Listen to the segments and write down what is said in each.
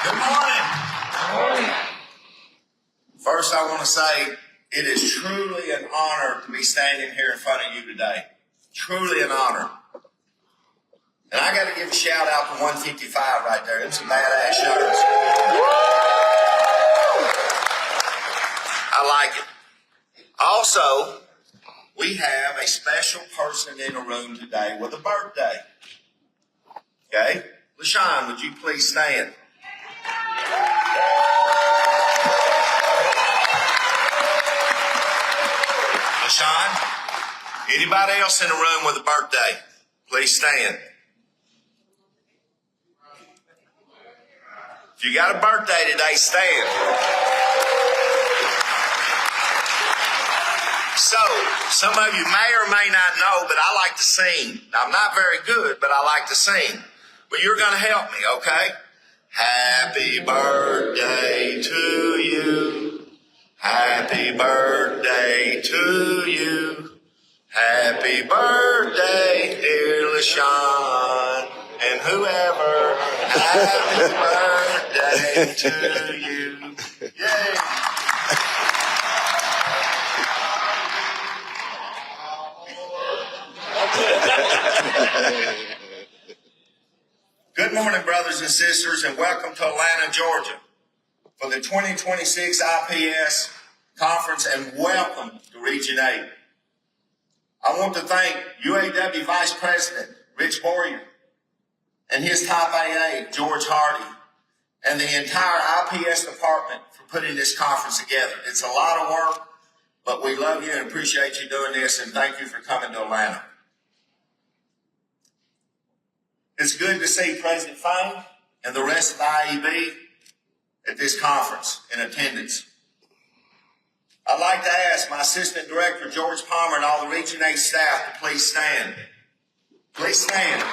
Good morning. First, I want to say it is truly an honor to be standing here in front of you today. Truly an honor. And I got to give a shout out to 155 right there. It's some badass shirts. I like it. Also, we have a special person in the room today with a birthday. Okay? LaShawn, would you please stand? LaShawn, anybody else in the room with a birthday, please stand. If you got a birthday today, stand. So, some of you may or may not know, but I like to sing. Now, I'm not very good, but I like to sing. But you're going to help me, okay? Happy birthday to you. Happy birthday to you. Happy birthday, dear LaShawn. And whoever, happy birthday to you. Yay! Good morning, brothers and sisters, and welcome to Atlanta, Georgia for the 2026 IPS conference, and welcome to Region 8. I want to thank UAW Vice President Rich Boyer and his top AA, George Hardy, and the entire IPS department for putting this conference together. It's a lot of work, but we love you and appreciate you doing this, and thank you for coming to Atlanta. It's good to see President Fane and the rest of the IEB at this conference in attendance. I'd like to ask my Assistant Director, George Palmer, and all the Region 8 staff to please stand. Please stand. For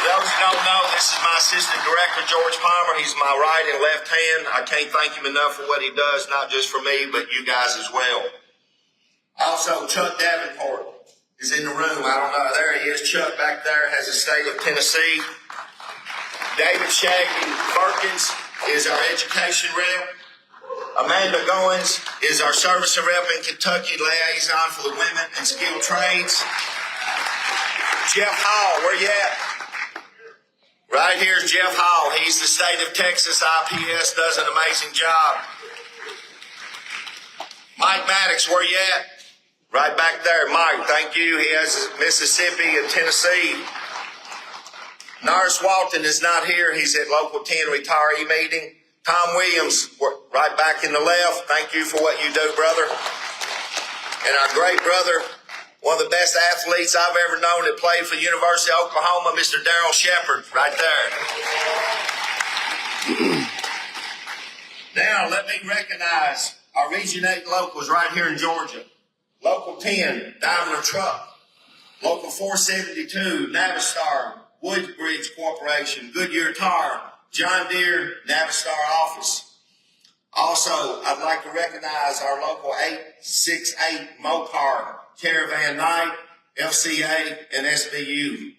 those who don't know, this is my Assistant Director, George Palmer. He's my right and left hand. I can't thank him enough for what he does, not just for me, but you guys as well. Also, Chuck Davenport is in the room. I don't know. There he is. Chuck back there has the state of Tennessee. David Shaggy Perkins is our education rep. Amanda Goins is our service rep in Kentucky, liaison for the women and skilled trades. Jeff Hall, where you at? Right here's Jeff Hall. He's the state of Texas IPS, does an amazing job. Mike Maddox, where you at? Right back there, Mike, thank you. He has Mississippi and Tennessee. Norris Walton is not here. He's at Local 10 retiree meeting. Tom Williams, right back in the left. Thank you for what you do, brother. And our great brother, one of the best athletes I've ever known that played for University of Oklahoma, Mr. Darrell Shepard, right there. Now, let me recognize our Region 8 locals right here in Georgia. Local 10, Daimler Truck. Local 472, Navistar, Woodbridge Corporation, Goodyear Tire, John Deere, Navistar Office. Also, I'd like to recognize our local 868 Mopar, Caravan Night, FCA, and SBU.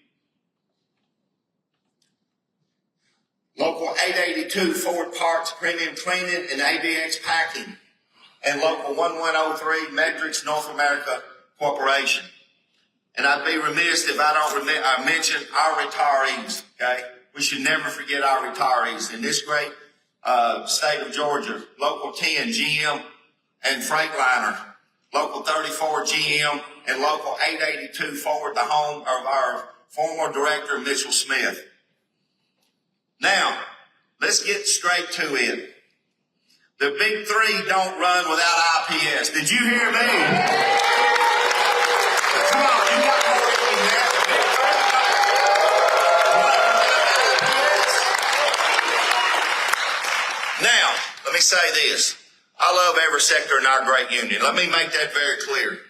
Local 882 Ford Parts, Premium Cleaning, and ABX Packing. And Local 1103 Metrics North America Corporation. And I'd be remiss if I don't mention our retirees, okay? We should never forget our retirees. In this great state of Georgia, Local 10 GM and Freightliner, Local 34 GM, and Local 882 Ford, the home of our former director, Mitchell Smith. Now, let's get straight to it. The big three don't run without IPS. Did you hear me? Come on, you got more in there. The big three don't run without IPS. Now, let me say this. I love every sector in our great union. Let me make that very clear.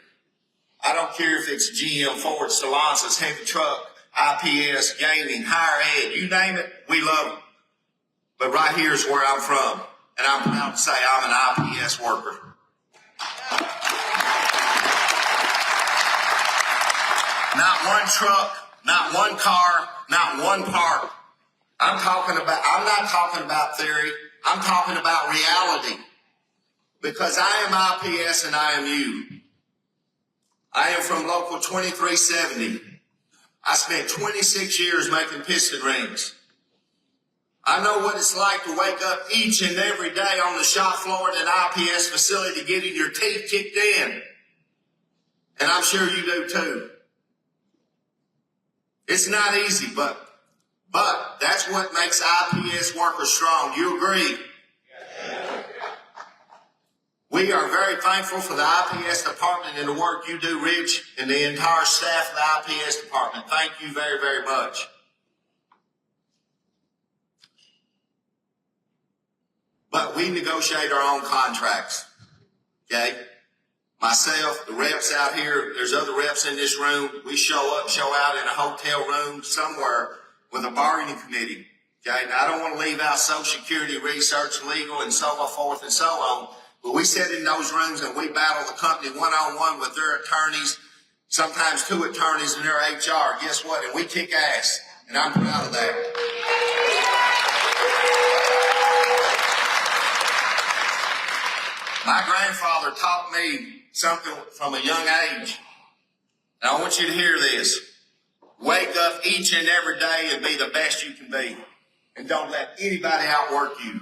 I don't care if it's GM, Ford, Stellantis, heavy truck, IPS, gaming, higher ed, you name it, we love them. But right here's where I'm from. And I'm proud to say I'm an IPS worker. Not one truck, not one car, not one part. I'm not talking about theory. I'm talking about reality. Because I am IPS and I am you. I am from Local 2370. I spent 26 years making piston rings. I know what it's like to wake up each and every day on the shop floor at an IPS facility getting your teeth kicked in. And I'm sure you do too. It's not easy, but that's what makes IPS workers strong. You agree? We are very thankful for the IPS department and the work you do, Rich, and the entire staff of the IPS department. Thank you very, very much. But we negotiate our own contracts, okay? Myself, the reps out here, there's other reps in this room. We show up, show out in a hotel room somewhere with a bargaining committee, okay? Now, I don't want to leave out Social Security, research, legal, and so forth and so on. But we sit in those rooms and we battle the company one-on-one with their attorneys, sometimes two attorneys and their HR. Guess what? And we kick ass, and I'm proud of that. My grandfather taught me something from a young age. Now, I want you to hear this. Wake up each and every day and be the best you can be. And don't let anybody outwork you.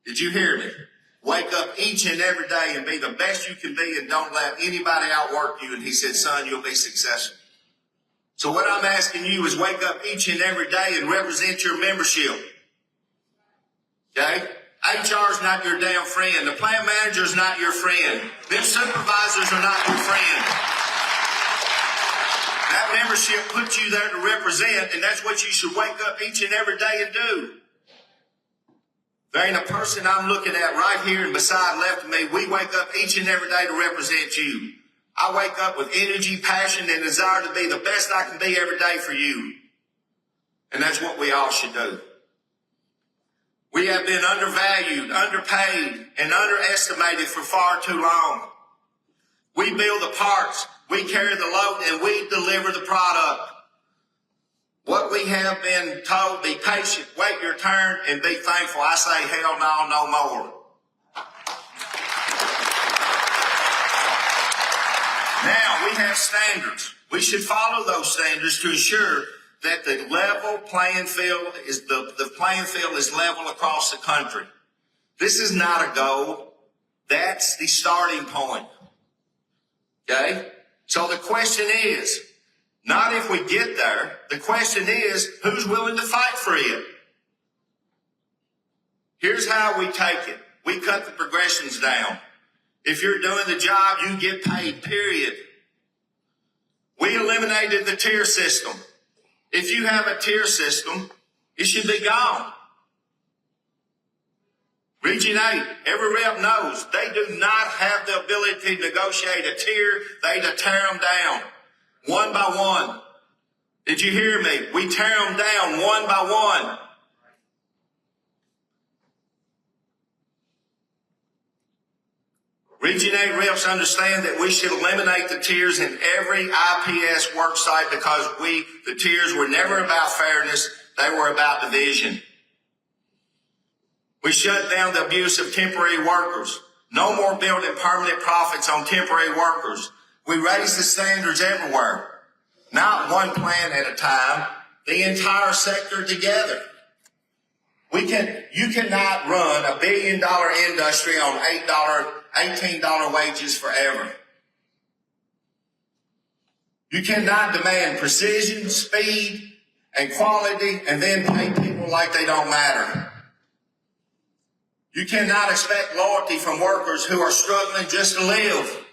Did you hear me? Wake up each and every day and be the best you can be and don't let anybody outwork you. And he said, son, you'll be successful. So what I'm asking you is wake up each and every day and represent your membership. Okay? HR is not your damn friend. The plant manager is not your friend. Them supervisors are not your friend. That membership puts you there to represent, and that's what you should wake up each and every day and do. There ain't a person I'm looking at right here and beside left of me. We wake up each and every day to represent you. I wake up with energy, passion, and desire to be the best I can be every day for you. And that's what we all should do. We have been undervalued, underpaid, and underestimated for far too long. We build the parts, we carry the load, and we deliver the product. What we have been told, be patient, wait your turn, and be thankful. I say, hell no more. Now, we have standards. We should follow those standards to ensure that the playing field is level across the country. This is not a goal. That's the starting point. Okay? So the question is, not if we get there, the question is, who's willing to fight for it? Here's how we take it. We cut the progressions down. If you're doing the job, you get paid, period. We eliminated the tier system. If you have a tier system, it should be gone. Region 8, every rep knows they do not have the ability to negotiate a tier. They tear them down one by one. Did you hear me? We tear them down one by one. Region 8 reps understand that we should eliminate the tiers in every IPS work site because the tiers were never about fairness, they were about division. We shut down the abuse of temporary workers. No more building permanent profits on temporary workers. We raised the standards everywhere. Not one plant at a time, the entire sector together. You cannot run a $1 billion industry on $18 wages forever. You cannot demand precision, speed, and quality and then pay people like they don't matter. You cannot expect loyalty from workers who are struggling just to live.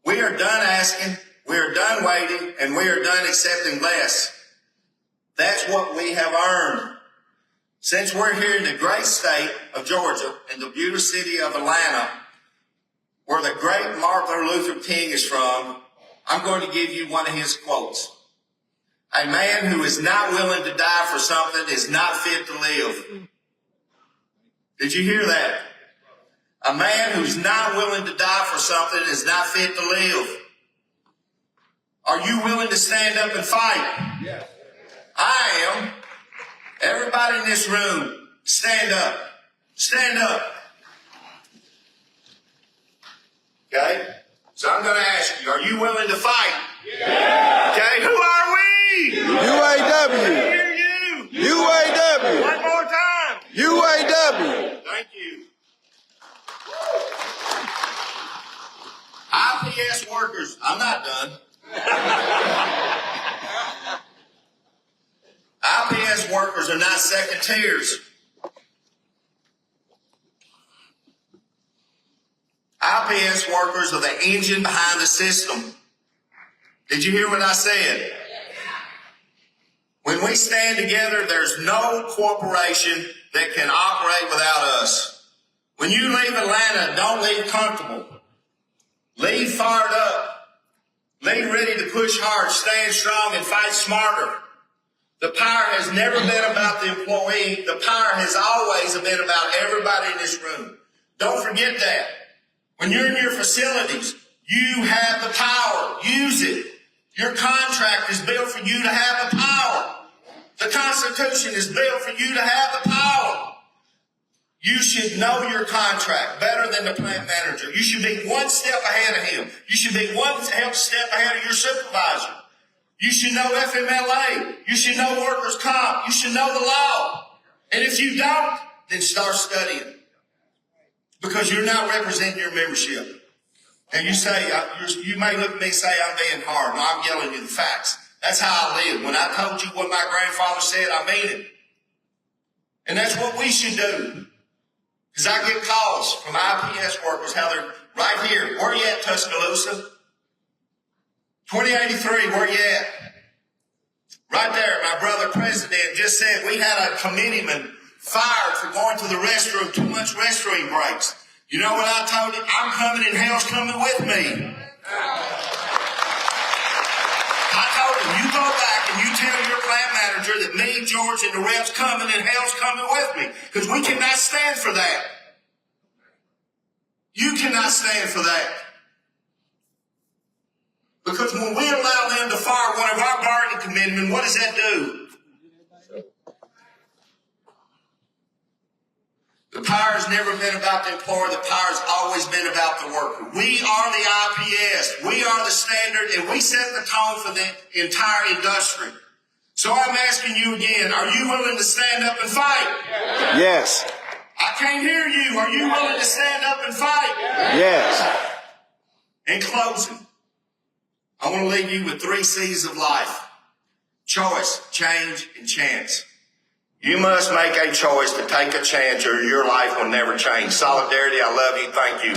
We are done asking, we are done waiting, and we are done accepting less. That's what we have earned. Since we're here in the great state of Georgia and the beautiful city of Atlanta, where the great Martin Luther King is from, I'm going to give you one of his quotes. A man who is not willing to die for something is not fit to live. Did you hear that? A man who's not willing to die for something is not fit to live. Are you willing to stand up and fight? Yes. I am. Everybody in this room, stand up. Stand up. Okay? So I'm going to ask you, are you willing to fight? Yeah. Okay, who are we? UAW. Hear you. UAW. One more time. UAW. Thank you. IPS workers, I'm not done. IPS workers are not second tiers. IPS workers are the engine behind the system. Did you hear what I said? When we stand together, there's no corporation that can operate without us. When you leave Atlanta, don't leave comfortable. Leave fired up. Leave ready to push hard, stand strong, and fight smarter. The power has never been about the employee. The power has always been about everybody in this room. Don't forget that. When you're in your facilities, you have the power. Use it. Your contract is built for you to have the power. The Constitution is built for you to have the power. You should know your contract better than the plant manager. You should be one step ahead of him. You should be one step ahead of your supervisor. You should know FMLA. You should know workers' comp. You should know the law. And if you don't, then start studying. Because you're not representing your membership. And you say, you may look at me and say I'm being hard. No, I'm yelling you the facts. That's how I live. When I told you what my grandfather said, I mean it. And that's what we should do. Because I get calls from IPS workers, how they're right here. Where you at, Tuscaloosa? 2083, where you at? Right there, my brother president just said we had a committeeman fired for going to the restroom, too much restroom breaks. You know what I told him? I'm coming and hell's coming with me. I told him, you go back and you tell your plant manager that me, George, and the reps coming and hell's coming with me. Because we cannot stand for that. You cannot stand for that. Because when we allow them to fire one of our bargaining committeemen, what does that do? The power has never been about the employer. The power has always been about the worker. We are the IPS. We are the standard, and we set the tone for the entire industry. So I'm asking you again, are you willing to stand up and fight? Yes. I can't hear you. Are you willing to stand up and fight? Yes. In closing, I want to leave you with 3 C's of life. Choice, change, and chance. You must make a choice to take a chance or your life will never change. Solidarity, I love you. Thank you.